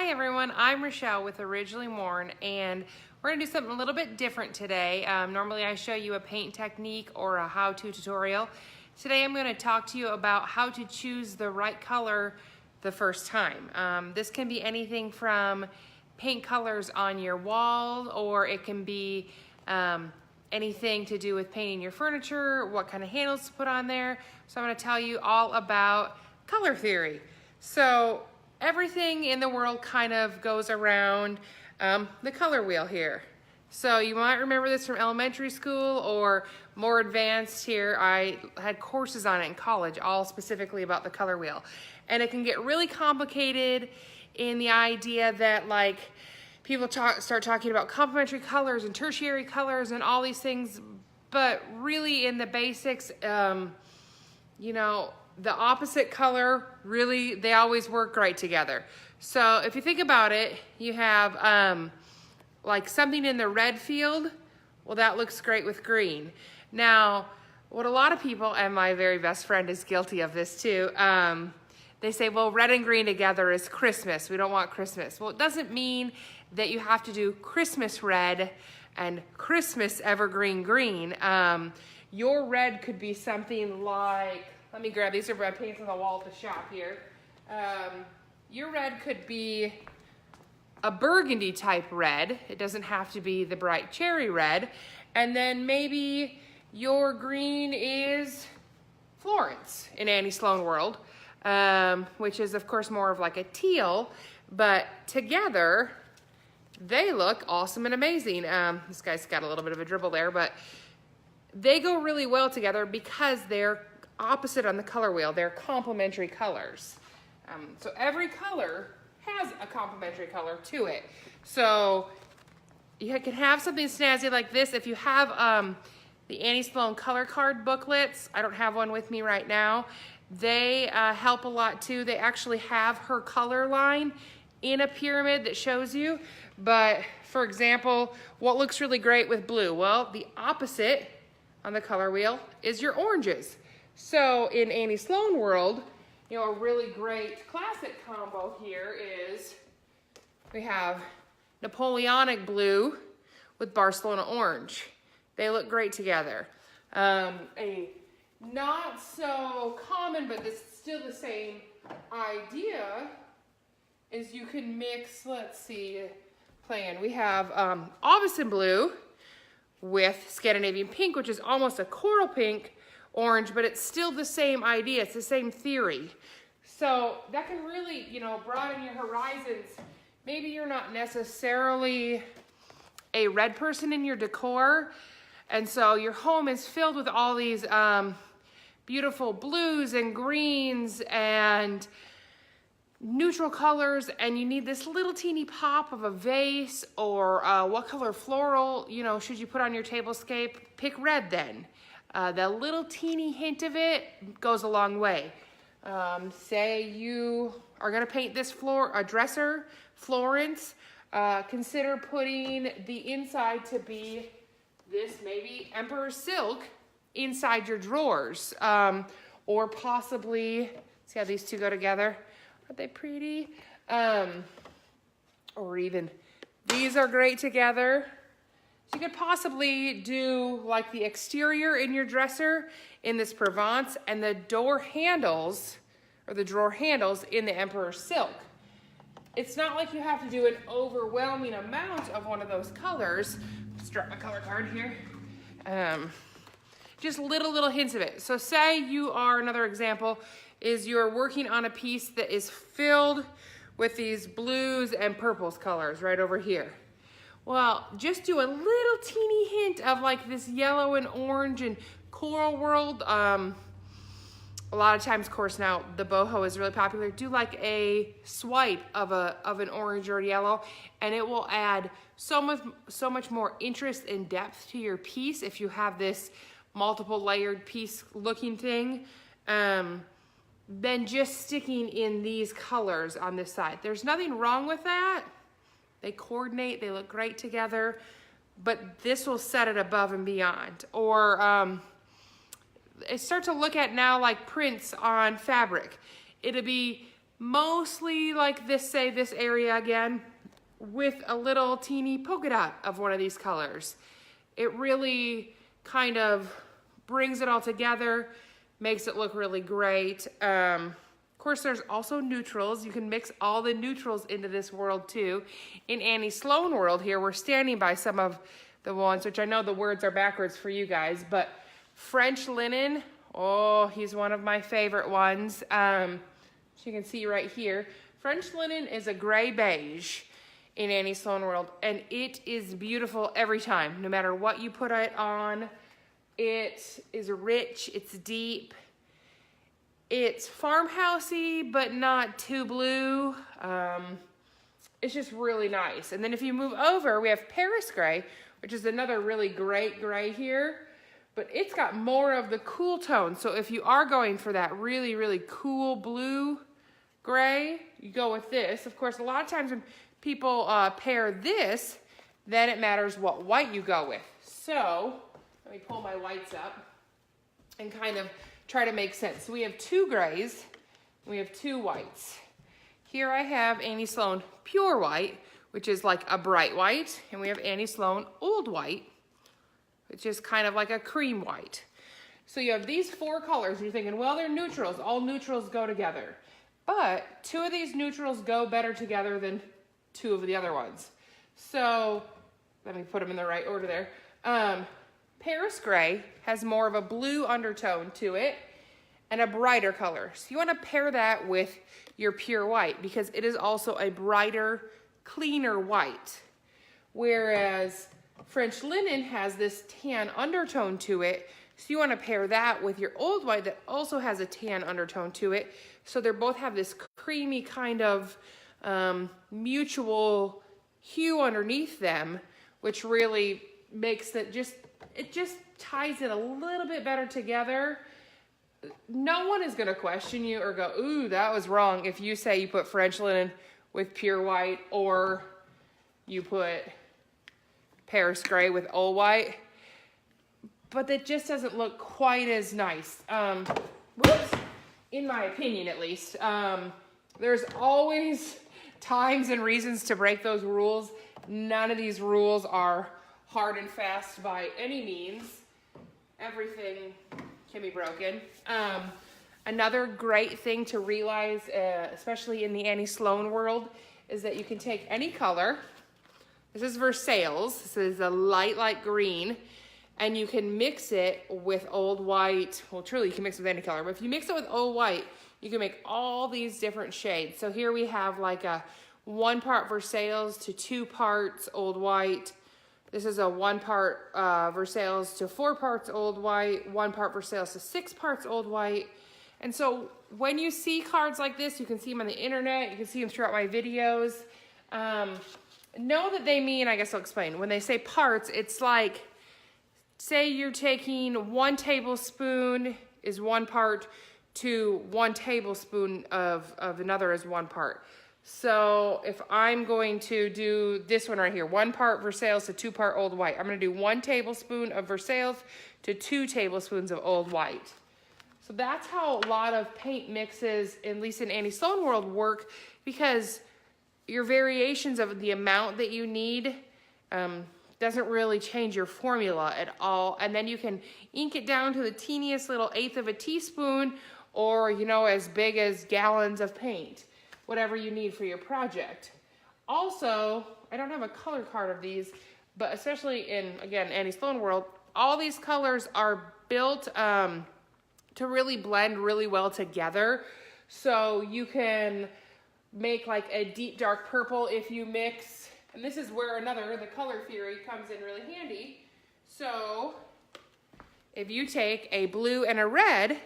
Hi everyone, I'm Rochelle with Originally Worn, and we're going to do something a little bit different today. Normally I show you a paint technique or a how-to tutorial. Today I'm going to talk to you about how to choose the right color the first time. This can be anything from paint colors on your wall, or it can be anything to do with painting your furniture, what kind of handles to put on there. So I'm going to tell you all about color theory. So everything in the world kind of goes around the color wheel here. So you might remember this from elementary school or more advanced here. I had courses on it in college, all specifically about the color wheel. And it can get really complicated in the idea that like people start talking about complementary colors and tertiary colors and all these things, but really in the basics, you know, the opposite color, really, they always work great together. So if you think about it, you have like something in the red field, well, that looks great with green. Now, what a lot of people, and my very best friend is guilty of this too, they say, well, red and green together is Christmas. We don't want Christmas. Well, it doesn't mean that you have to do Christmas red and Christmas evergreen green. Your red could be something like, let me grab, these are red paints on the wall at the shop here. Your red could be a burgundy type red. It doesn't have to be the bright cherry red. And then maybe your green is Florence in Annie Sloan world, which is of course more of like a teal, but together they look awesome and amazing. This guy's got a little bit of a dribble there, but they go really well together because they're opposite on the color wheel. They're complementary colors. So every color has a complementary color to it. So you can have something snazzy like this. If you have the Annie Sloan color card booklets, I don't have one with me right now, they help a lot too. They actually have her color line in a pyramid that shows you. But for example, what looks really great with blue? Well, the opposite on the color wheel is your oranges. So in Annie Sloan world, you know, a really great classic combo here is we have Napoleonic blue with Barcelona orange. They look great together. A not so common, but it's still the same idea, is you can mix, let's see, plan. We have Aubusson blue with Scandinavian pink, which is almost a coral pink orange, but it's still the same idea. It's the same theory. So that can really, you know, broaden your horizons. Maybe you're not necessarily a red person in your decor, and so your home is filled with all these beautiful blues and greens and neutral colors, and you need this little teeny pop of a vase or what color floral, you know, should you put on your tablescape? Pick red then. The little teeny hint of it goes a long way. Say you are gonna paint this dresser, Florence, consider putting the inside to be this maybe Emperor silk inside your drawers. Or possibly, see how these two go together? Aren't they pretty? Or even, these are great together. So you could possibly do like the exterior in your dresser in this Provence and the door handles or the drawer handles in the Emperor silk. It's not like you have to do an overwhelming amount of one of those colors. Let's drop my color card here. Just little hints of it. So say you are, another example is you're working on a piece that is filled with these blues and purples colors right over here. Well, just do a little teeny hint of like this yellow and orange and coral world. A lot of times, of course, now the boho is really popular. Do like a swipe of an orange or yellow, and it will add so much more interest and depth to your piece if you have this multiple layered piece looking thing. Than just sticking in these colors on this side. There's nothing wrong with that. They coordinate, they look great together, but this will set it above and beyond. Or I start to look at now like prints on fabric. It'll be mostly like this, say this area again, with a little teeny polka dot of one of these colors. It really kind of brings it all together, makes it look really great. Of course, there's also neutrals. You can mix all the neutrals into this world too. In Annie Sloan world here, we're standing by some of the ones, which I know the words are backwards for you guys, but French linen, oh, he's one of my favorite ones. As you can see right here, French linen is a gray beige in Annie Sloan world, and it is beautiful every time, no matter what you put it on. It is rich, it's deep, it's farmhousey, but not too blue. It's just really nice. And then if you move over, we have Paris gray, which is another really great gray here, but it's got more of the cool tone. So if you are going for that really, really cool blue gray, you go with this. Of course, a lot of times when people pair this, then it matters what white you go with. So let me pull my whites up and kind of try to make sense. So we have two grays, and we have two whites. Here I have Annie Sloan Pure White, which is like a bright white, and we have Annie Sloan Old White, which is kind of like a cream white. So you have these four colors, and you're thinking, well, they're neutrals. All neutrals go together. But two of these neutrals go better together than two of the other ones. So let me put them in the right order there. Paris gray has more of a blue undertone to it and a brighter color. So you want to pair that with your pure white because it is also a brighter, cleaner white. Whereas French linen has this tan undertone to it. So you want to pair that with your old white that also has a tan undertone to it. So they both have this creamy kind of mutual hue underneath them, which really makes it just ties it a little bit better together. No one is going to question you or go, ooh, that was wrong if you say you put French linen with pure white or you put Paris gray with old white. But that just doesn't look quite as nice. Whoops, in my opinion at least. There's always times and reasons to break those rules. None of these rules are hard and fast by any means. Everything can be broken. Another great thing to realize, especially in the Annie Sloan world, is that you can take any color. This is Versailles. This is a light green. And you can mix it with old white. Well, truly, you can mix it with any color. But if you mix it with old white, you can make all these different shades. So here we have like a 1 part Versailles to 2 parts old white. This is a 1 part Versailles to 4 parts old white, 1 part Versailles to 6 parts old white. And so when you see cards like this, you can see them on the internet, you can see them throughout my videos. Know that they mean, I guess I'll explain. When they say parts, it's like, say you're taking 1 tablespoon is 1 part to 1 tablespoon of another is 1 part. So if I'm going to do this one right here, 1 part Versailles to 2 part old white, I'm going to do 1 tablespoon of Versailles to 2 tablespoons of old white. So that's how a lot of paint mixes, at least in Annie Sloan world, work, because your variations of the amount that you need doesn't really change your formula at all. And then you can ink it down to the teeniest little 1/8 of a teaspoon, or, you know, as big as gallons of paint, whatever you need for your project. Also, I don't have a color card of these, but especially in, again, Annie Sloan world, all these colors are built to really blend really well together. So you can make like a deep dark purple if you mix, and this is where the color theory comes in really handy. So if you take a blue and a red,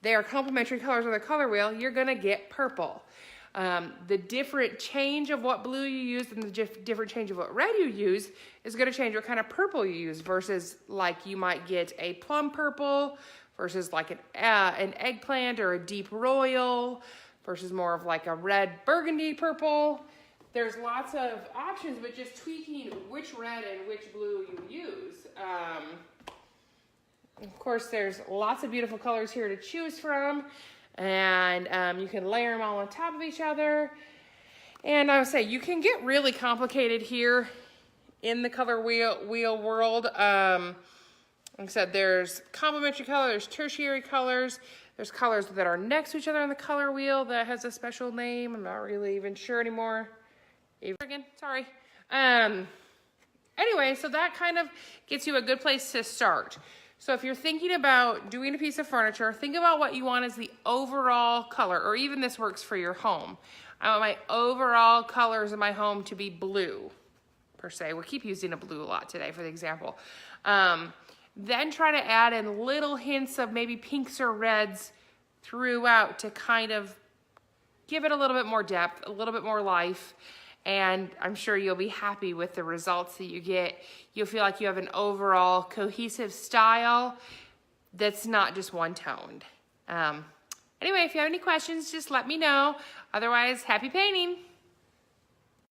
they are complementary colors on the color wheel, you're gonna get purple. The different change of what blue you use and the different change of what red you use is gonna change what kind of purple you use, versus like you might get a plum purple versus like an eggplant or a deep royal versus more of like a red burgundy purple. There's lots of options, but just tweaking which red and which blue you use. Of course, there's lots of beautiful colors here to choose from. And you can layer them all on top of each other. And I would say you can get really complicated here in the color wheel world. Like I said, there's complementary color, there's tertiary colors, there's colors that are next to each other on the color wheel that has a special name. I'm not really even sure anymore. Again, sorry. Anyway, so that kind of gets you a good place to start. So if you're thinking about doing a piece of furniture, think about what you want as the overall color, or even this works for your home. I want my overall colors of my home to be blue, per se. We'll keep using a blue a lot today for the example. Then try to add in little hints of maybe pinks or reds throughout to kind of give it a little bit more depth, a little bit more life, and I'm sure you'll be happy with the results that you get. You'll feel like you have an overall cohesive style that's not just one-toned. Anyway, if you have any questions, just let me know. Otherwise, happy painting.